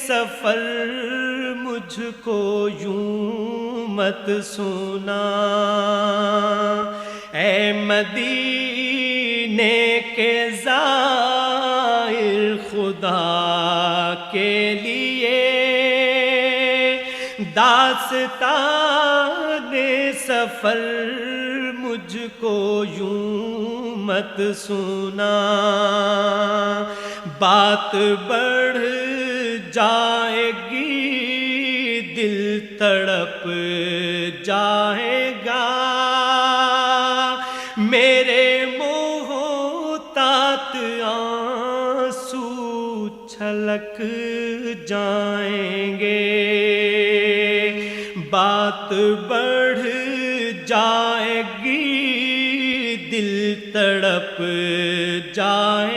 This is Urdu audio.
سفر مجھ کو یوں مت سنا، اے مدینے کے زائر خدا کے لیے داستان سفر مجھ کو یوں مت سنا، بات بڑھ جائے گی دل تڑپ جائے گا، میرے محتاط آنسو چھلک جائیں گے، بات بڑھ جائے گی دل تڑپ جائے